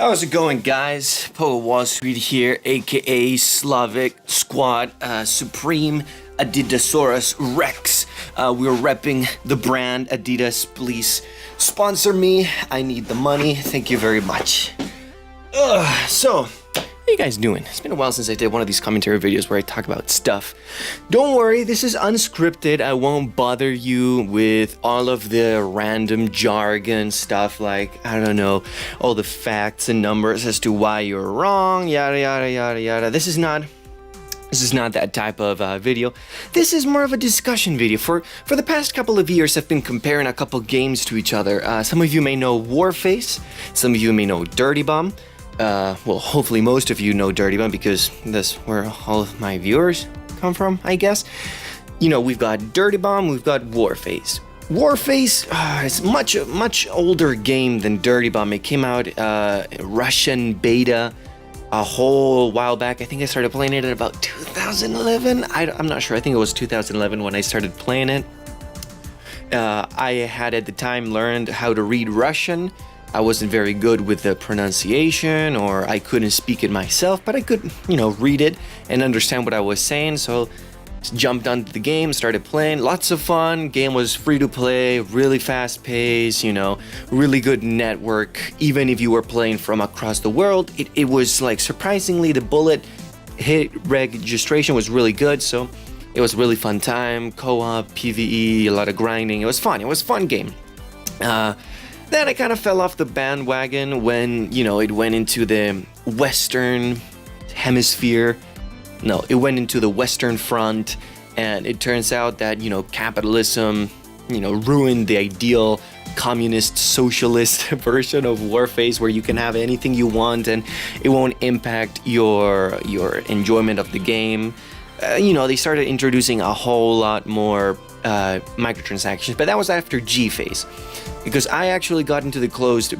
How's it going, guys? Poe Wall Street here, aka Slavic Squad Supreme Adidasaurus Rex. We're repping the brand Adidas. Please sponsor me. I need the money. Thank you very much. So, how you guys doing? It's been a while since I did one of these commentary videos where I talk about stuff. Don't worry, this is unscripted. I won't bother you with all of the random jargon stuff like, I don't know, all the facts and numbers as to why you're wrong, yada yada yada yada. This is not that type of video. This is more of a discussion video. For the past couple of years, I've been comparing a couple games to each other. Some of you may know Warface, some of you may know Dirty Bomb. Well, hopefully most of you know Dirty Bomb because that's where all of my viewers come from, I guess. You know, we've got Dirty Bomb, we've got Warface. Warface is much older game than Dirty Bomb. It came out Russian beta a whole while back. I think I started playing it at about 2011. I'm not sure. I think it was 2011 when I started playing it. I had at the time learned how to read Russian. I wasn't very good with the pronunciation, or I couldn't speak it myself, but I could, you know, read it and understand what I was saying. So jumped onto the game, started playing. Lots of fun. Game was free to play, really fast pace, you know, really good network. Even if you were playing from across the world, it was like surprisingly the bullet hit registration was really good. So it was a really fun time. Co-op, PvE, a lot of grinding. It was fun. It was a fun game. Then I kind of fell off the bandwagon when, you know, it went into the Western Hemisphere. No, it went into the Western Front, and it turns out that, you know, capitalism, you know, ruined the ideal communist socialist version of Warface where you can have anything you want and it won't impact your enjoyment of the game. You know, they started introducing a whole lot more microtransactions, but that was after G phase. Because I actually got into the closed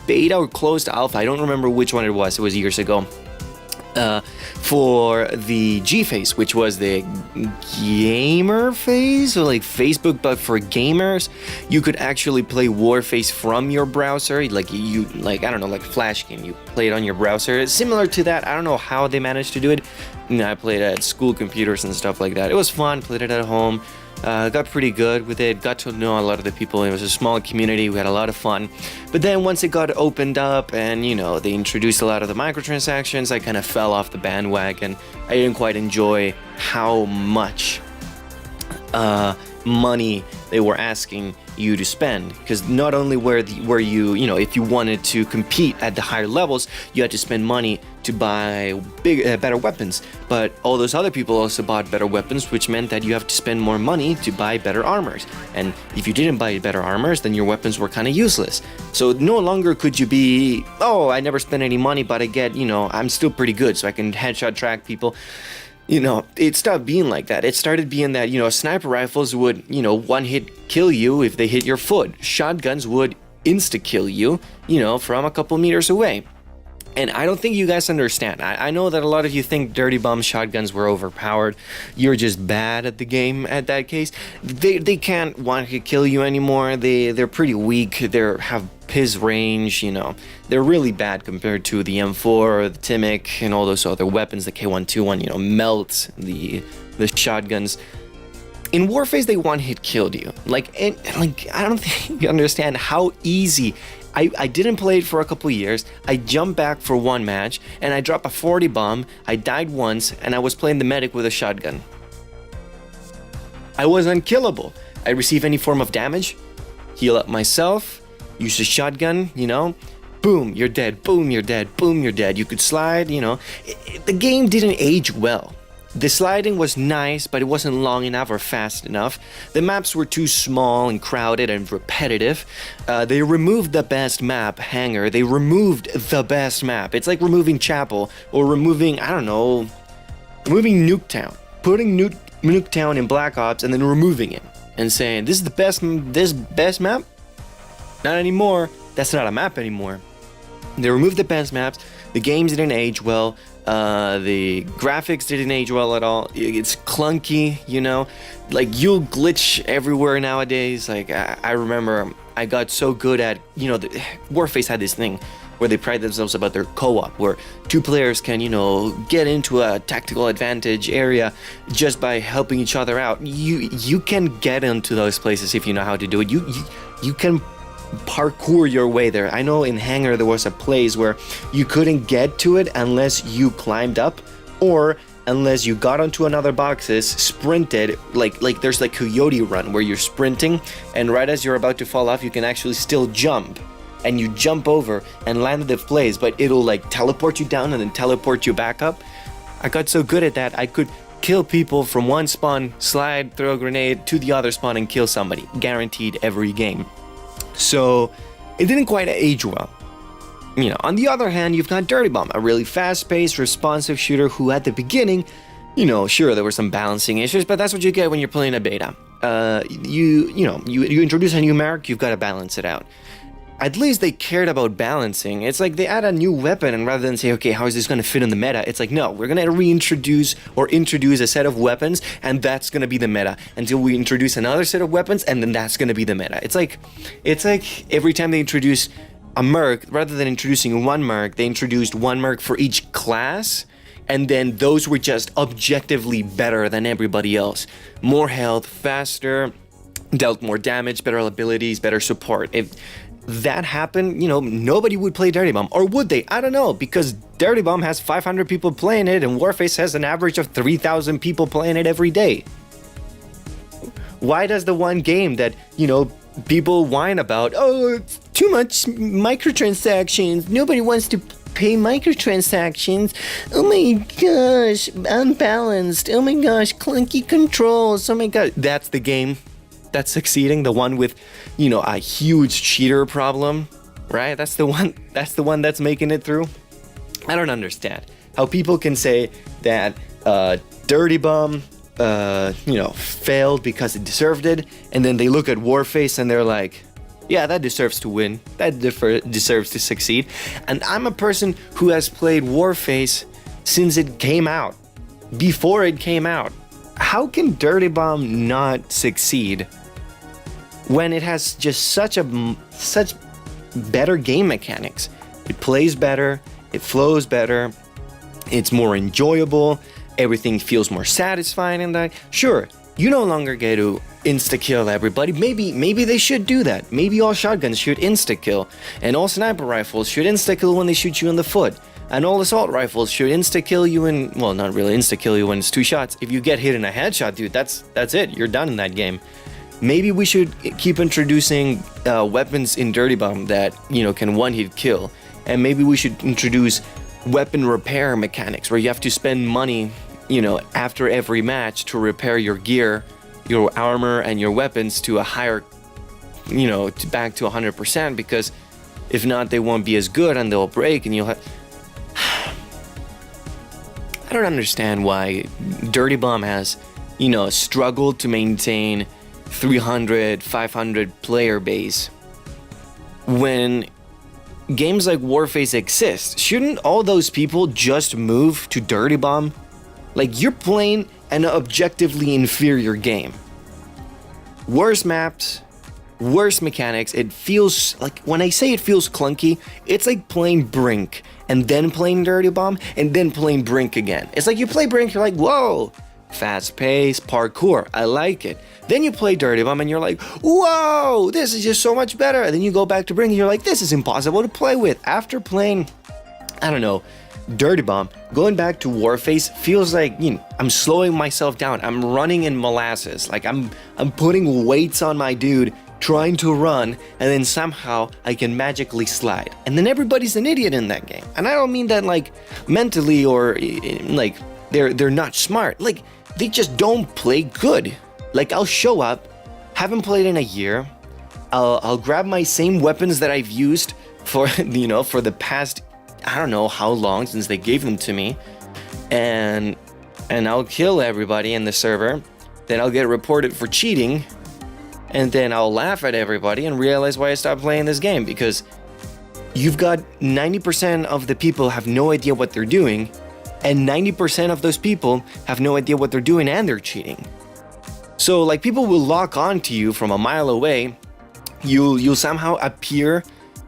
beta or closed alpha, I don't remember which one it was years ago, for the G phase, which was the gamer phase, so like Facebook, but for gamers. You could actually play Warface from your browser, like I don't know, like Flash game, you play it on your browser. It's similar to that. I don't know how they managed to do it. You know, I played at school computers and stuff like that. It was fun, played it at home. Got pretty good with it, got to know a lot of the people. It was a small community, we had a lot of fun. But then once it got opened up and, you know, they introduced a lot of the microtransactions, I kind of fell off the bandwagon. I didn't quite enjoy how much money they were asking you to spend, because not only were you know, if you wanted to compete at the higher levels, you had to spend money to buy better weapons, but all those other people also bought better weapons, which meant that you have to spend more money to buy better armors. And if you didn't buy better armors, then your weapons were kind of useless. So no longer could you be, oh, I never spent any money, but I get, you know, I'm still pretty good, so I can headshot track people. You know, it stopped being like that. It started being that, you know, sniper rifles would, you know, one hit kill you if they hit your foot. Shotguns would insta-kill you, you know, from a couple meters away. And I don't think you guys understand. I know that a lot of you think Dirty Bomb shotguns were overpowered. You're just bad at the game at that case. They can't one hit kill you anymore. They're pretty weak. They have piss range, you know. They're really bad compared to the M4 or the Timic and all those other weapons. The K121, you know, melt the shotguns. In Warface, they one hit killed you. Like I don't think you understand how easy. I didn't play it for a couple years. I jumped back for one match and I dropped a 40 bomb. I died once and I was playing the medic with a shotgun. I was unkillable. I receive any form of damage, heal up myself, use a shotgun, you know, boom, you're dead, boom, you're dead, boom, you're dead. You could slide, you know. The game didn't age well. The sliding was nice, but it wasn't long enough or fast enough. The maps were too small and crowded and repetitive. They removed the best map, Hangar. They removed the best map. It's like removing Chapel or removing, I don't know, removing Nuketown. Putting Nuketown in Black Ops and then removing it and saying, this is the best map? Not anymore. That's not a map anymore. They removed the best maps. The games didn't age well. The graphics didn't age well at all. It's clunky, you know, like you'll glitch everywhere nowadays. Like I remember I got so good at, Warface had this thing where they pride themselves about their co-op, where two players can, get into a tactical advantage area just by helping each other out. You can get into those places if you know how to do it. You can parkour your way there. I know in Hangar there was a place where you couldn't get to it unless you climbed up or unless you got onto another boxes, sprinted, like there's like Coyote Run where you're sprinting and right as you're about to fall off you can actually still jump, and you jump over and land at the place, but it'll like teleport you down and then teleport you back up. I got so good at that I could kill people from one spawn, slide, throw a grenade to the other spawn and kill somebody, guaranteed every game. So it didn't quite age well. On the other hand, you've got Dirty Bomb, a really fast-paced, responsive shooter who at the beginning, sure, there were some balancing issues, but that's what you get when you're playing a beta. You introduce a new mark, you've got to balance it out. At least they cared about balancing. It's like they add a new weapon, and rather than say, okay, how is this going to fit in the meta? It's like, no, we're going to reintroduce or introduce a set of weapons, and that's going to be the meta until we introduce another set of weapons, and then that's going to be the meta. It's like every time they introduce a merc, rather than introducing one merc, they introduced one merc for each class, and then those were just objectively better than everybody else. More health, faster, dealt more damage, better abilities, better support. If that happened, nobody would play Dirty Bomb. Or would they? I don't know, because Dirty Bomb has 500 people playing it and Warface has an average of 3,000 people playing it every day. Why does the one game that, people whine about, oh, it's too much microtransactions, nobody wants to pay microtransactions, oh my gosh, unbalanced, oh my gosh, clunky controls, oh my god, that's the game that's succeeding, the one with, a huge cheater problem, right? That's the one that's making it through. I don't understand how people can say that Dirty Bomb failed because it deserved it, and then they look at Warface and they're like, yeah, that deserves to win, that deserves to succeed. And I'm a person who has played Warface since it came out, before it came out. How can Dirty Bomb not succeed when it has just such better game mechanics? It plays better, it flows better, it's more enjoyable, everything feels more satisfying, and that, sure, you no longer get to insta-kill everybody. Maybe they should do that. Maybe all shotguns should insta-kill, and all sniper rifles should insta-kill when they shoot you in the foot, and all assault rifles should insta-kill you in, well, not really insta-kill you when it's 2 shots. If you get hit in a headshot, dude, that's it, you're done in that game. Maybe we should keep introducing weapons in Dirty Bomb that, can one-hit kill, and maybe we should introduce weapon repair mechanics where you have to spend money, after every match to repair your gear, your armor, and your weapons to a higher, back to 100%, because if not, they won't be as good and they'll break and you'll have... I don't understand why Dirty Bomb has, struggled to maintain 300, 500 player base when games like Warface exist. Shouldn't all those people just move to Dirty Bomb? Like, you're playing an objectively inferior game. Worse maps, worse mechanics. It feels like, when I say it feels clunky, it's like playing Brink and then playing Dirty Bomb and then playing Brink again. It's like you play Brink, you're like, whoa, fast pace, parkour, I like it. Then you play Dirty Bomb and you're like, whoa, this is just so much better. And then you go back to Brink and you're like, this is impossible to play with. After playing, I don't know, Dirty Bomb, going back to Warface feels like, I'm slowing myself down. I'm running in molasses. Like I'm putting weights on my dude, trying to run, and then somehow I can magically slide. And then everybody's an idiot in that game. And I don't mean that like mentally or like they're not smart. Like they just don't play good. Like I'll show up, haven't played in a year, I'll grab my same weapons that I've used for for the past, I don't know how long since they gave them to me, and I'll kill everybody in the server, then I'll get reported for cheating, and then I'll laugh at everybody and realize why I stopped playing this game, because you've got 90% of the people have no idea what they're doing, and 90% of those people have no idea what they're doing and they're cheating. So like people will lock on to you from a mile away you'll somehow appear,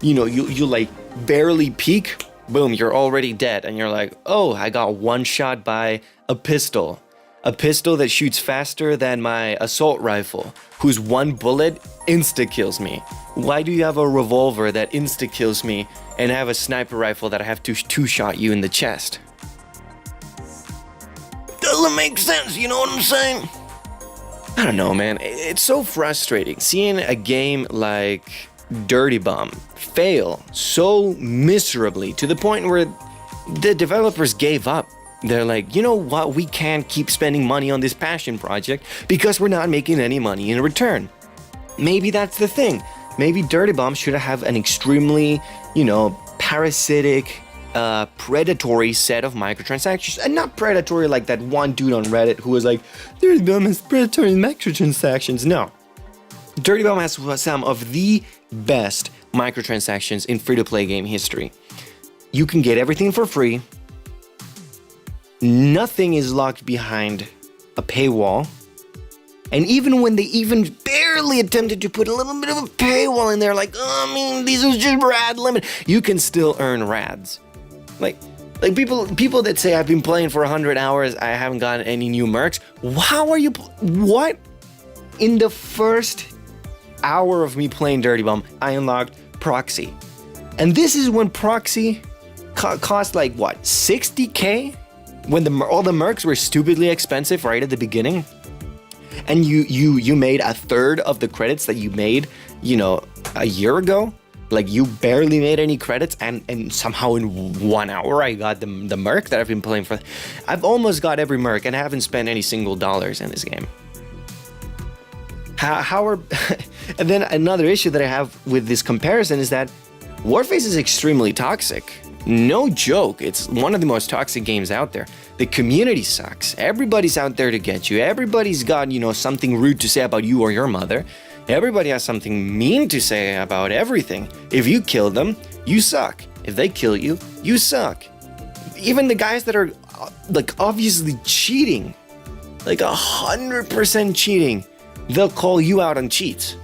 you like barely peek, boom, you're already dead, and you're like, oh, I got one shot by a pistol that shoots faster than my assault rifle, whose one bullet insta-kills me. Why do you have a revolver that insta-kills me and have a sniper rifle that I have to two-shot you in the chest? Doesn't make sense, you know what I'm saying? I don't know, man. It's so frustrating seeing a game like Dirty Bomb fail so miserably to the point where the developers gave up. They're like, you know what, we can't keep spending money on this passion project because we're not making any money in return. Maybe that's the thing. Maybe Dirty Bomb should have an extremely, parasitic, predatory set of microtransactions. And not predatory like that one dude on Reddit who was like, Dirty Bomb has predatory microtransactions. No. Dirty Bomb has some of the best microtransactions in free-to-play game history. You can get everything for free. Nothing is locked behind a paywall. And even when they even barely attempted to put a little bit of a paywall in there, like, these are just rad limit, you can still earn rads. Like people that say I've been playing for 100 hours, I haven't gotten any new mercs. How are you? What? In the first hour of me playing Dirty Bomb, I unlocked Proxy. And this is when Proxy cost like, what, 60K? When all the mercs were stupidly expensive right at the beginning, and you made a third of the credits that you made, a year ago. Like, you barely made any credits, and somehow in 1 hour I got the merc that I've been playing for. I've almost got every merc and haven't spent any single dollars in this game. And then another issue that I have with this comparison is that Warface is extremely toxic. No joke, it's one of the most toxic games out there. The community sucks. Everybody's out there to get you. Everybody's got, something rude to say about you or your mother. Everybody has something mean to say about everything. If you kill them, you suck. If they kill you, you suck. Even the guys that are, obviously cheating, 100% cheating, they'll call you out on cheats.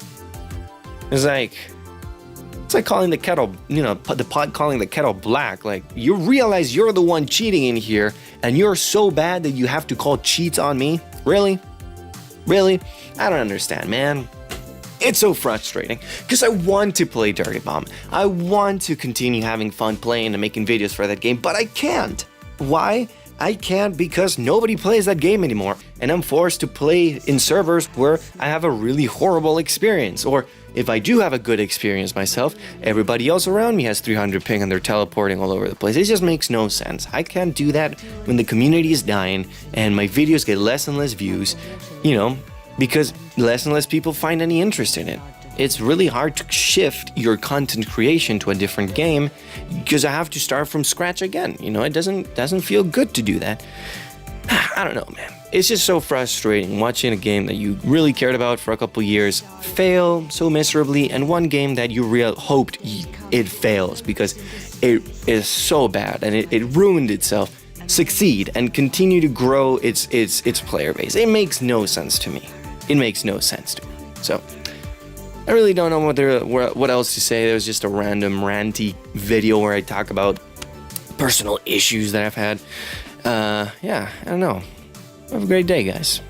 It's like calling the kettle, the pot calling the kettle black. Like, you realize you're the one cheating in here, and you're so bad that you have to call cheats on me? Really? Really? I don't understand, man. It's so frustrating, because I want to play Dirty Bomb. I want to continue having fun playing and making videos for that game, but I can't. Why? I can't because nobody plays that game anymore, and I'm forced to play in servers where I have a really horrible experience, or if I do have a good experience myself, everybody else around me has 300 ping and they're teleporting all over the place. It just makes no sense. I can't do that when the community is dying and my videos get less and less views, because less and less people find any interest in it. It's really hard to shift your content creation to a different game because I have to start from scratch again. It doesn't feel good to do that. I don't know, man. It's just so frustrating watching a game that you really cared about for a couple years fail so miserably, and one game that you hoped it fails because it is so bad and it ruined itself, succeed and continue to grow its player base. It makes no sense to me. It makes no sense to me. So I really don't know what else to say. It was just a random ranty video where I talk about personal issues that I've had. I don't know. Have a great day, guys.